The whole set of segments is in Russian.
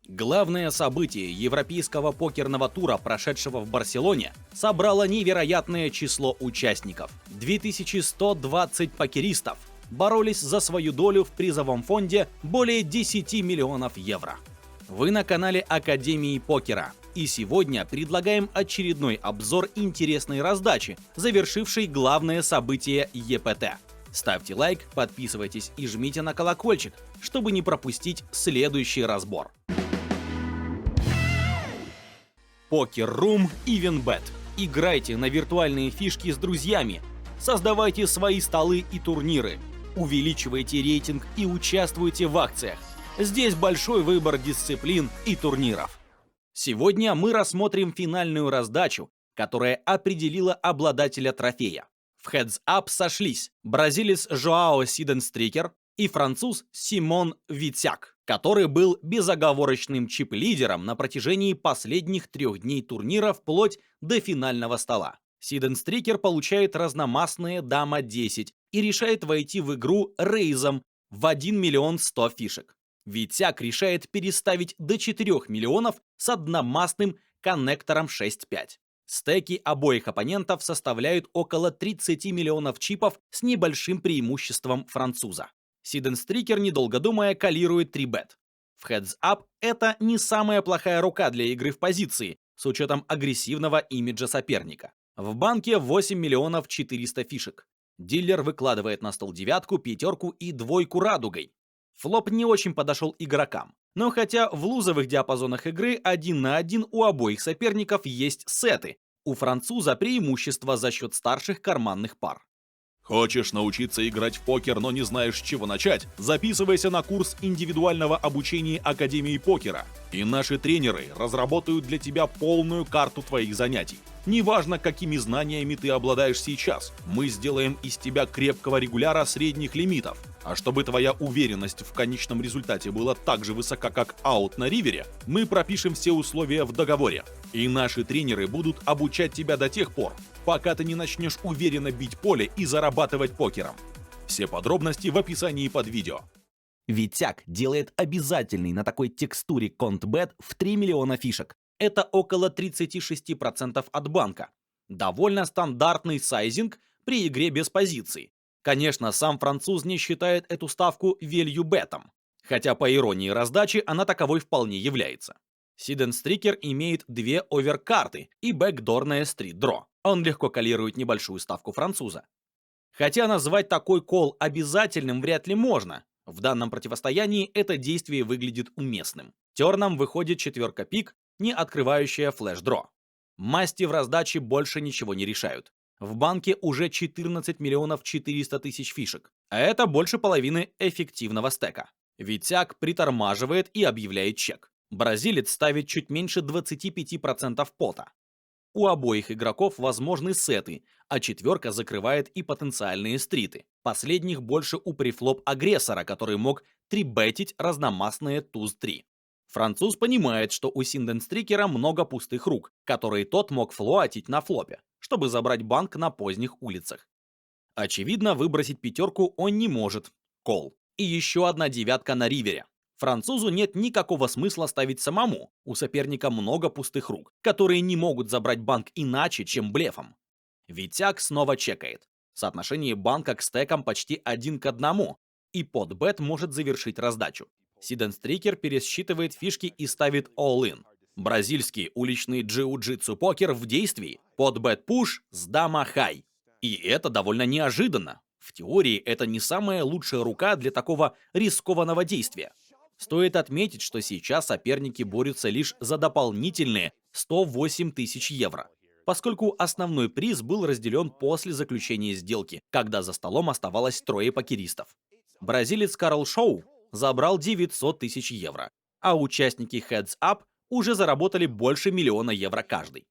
Главное событие европейского покерного тура, прошедшего в Барселоне, собрало невероятное число участников. 2120 покеристов боролись за свою долю в призовом фонде более 10 миллионов евро. Вы на канале Академии покера, и сегодня предлагаем очередной обзор интересной раздачи, завершившей главное событие ЕПТ. Ставьте лайк, подписывайтесь и жмите на колокольчик, чтобы не пропустить следующий разбор. Poker.ru и WinBet. Играйте на виртуальные фишки с друзьями, создавайте свои столы и турниры, увеличивайте рейтинг и участвуйте в акциях. Здесь большой выбор дисциплин и турниров. Сегодня мы рассмотрим финальную раздачу, которая определила обладателя трофея. В Heads Up сошлись бразилец Жоао Сиденстрикер и француз Симон Витяк, который был безоговорочным чип-лидером на протяжении последних 3 дней турнира вплоть до финального стола. Сиденстрикер получает разномастные дама-10 и решает войти в игру рейзом в 1 миллион 100 фишек. Витяк решает переставить до 4 миллионов с одномастным коннектором 6-5. Стеки обоих оппонентов составляют около 30 миллионов чипов с небольшим преимуществом француза. Сиденстрикер, недолго думая, калирует 3-бет. В Heads Up это не самая плохая рука для игры в позиции, с учетом агрессивного имиджа соперника. В банке 8 миллионов 400 фишек. Дилер выкладывает на стол девятку, пятерку и двойку радугой. Флоп не очень подошел игрокам. Но хотя в лузовых диапазонах игры 1 на 1 у обоих соперников есть сеты, у француза преимущество за счет старших карманных пар. Хочешь научиться играть в покер, но не знаешь, с чего начать? Записывайся на курс индивидуального обучения Академии покера, и наши тренеры разработают для тебя полную карту твоих занятий. Неважно, какими знаниями ты обладаешь сейчас, мы сделаем из тебя крепкого регуляра средних лимитов. А чтобы твоя уверенность в конечном результате была так же высока, как аут на ривере, мы пропишем все условия в договоре. И наши тренеры будут обучать тебя до тех пор, пока ты не начнешь уверенно бить поле и зарабатывать покером. Все подробности в описании под видео. Витяк делает обязательный на такой текстуре контбет в 3 миллиона фишек. Это около 36% от банка. Довольно стандартный сайзинг при игре без позиций. Конечно, сам француз не считает эту ставку value-бетом, хотя по иронии раздачи она таковой вполне является. Сиденстрикер имеет 2 оверкарты и бэкдорное стрит-дро. Он легко калирует небольшую ставку француза. Хотя назвать такой кол обязательным вряд ли можно. В данном противостоянии это действие выглядит уместным. Терном выходит 4 пик, не открывающая флеш-дро. Масти в раздаче больше ничего не решают. В банке уже 14 миллионов 400 тысяч фишек, а это больше половины эффективного стека. Витяк притормаживает и объявляет чек. Бразилец ставит чуть меньше 25% пота. У обоих игроков возможны сеты, а 4 закрывает и потенциальные стриты. Последних больше у префлоп-агрессора, который мог трибетить разномастные туз-3. Француз понимает, что у Сиденстрикера много пустых рук, которые тот мог флоатить на флопе, чтобы забрать банк на поздних улицах. Очевидно, выбросить 5 он не может. Кол. И еще одна девятка на ривере. Французу нет никакого смысла ставить самому. У соперника много пустых рук, которые не могут забрать банк иначе, чем блефом. Витяк снова чекает. Соотношение банка к стекам почти 1 к 1, и подбет может завершить раздачу. Сиденстрикер пересчитывает фишки и ставит all-in. Бразильский уличный джиу-джитсу покер в действии. Подбет пуш с дама хай. И это довольно неожиданно. В теории это не самая лучшая рука для такого рискованного действия. Стоит отметить, что сейчас соперники борются лишь за дополнительные 108 тысяч евро, поскольку основной приз был разделен после заключения сделки, когда за столом оставалось 3 покеристов. Бразилец Карл Шоу забрал 900 тысяч евро, а участники Heads Up уже заработали больше 1 миллиона евро каждый.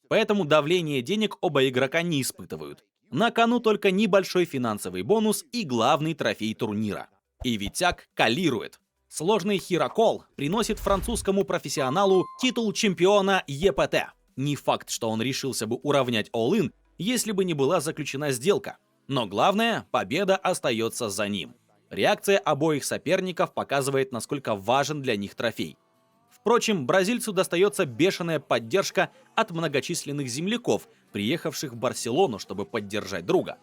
Поэтому давление денег оба игрока не испытывают. На кону только небольшой финансовый бонус и главный трофей турнира. И Витяк калирует. Сложный хирокол приносит французскому профессионалу титул чемпиона ЕПТ. Не факт, что он решился бы уравнять all-in, если бы не была заключена сделка. Но главное, победа остается за ним. Реакция обоих соперников показывает, насколько важен для них трофей. Впрочем, бразильцу достается бешеная поддержка от многочисленных земляков, приехавших в Барселону, чтобы поддержать друга.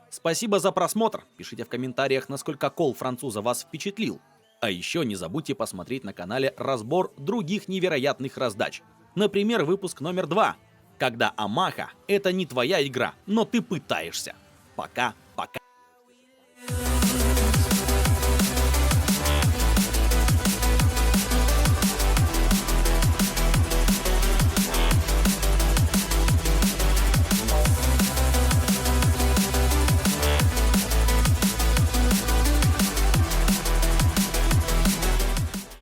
Спасибо за просмотр, пишите в комментариях, насколько кол француза вас впечатлил. А еще не забудьте посмотреть на канале разбор других невероятных раздач. Например, выпуск номер 2, когда Амаха — это не твоя игра, но ты пытаешься. Пока-пока.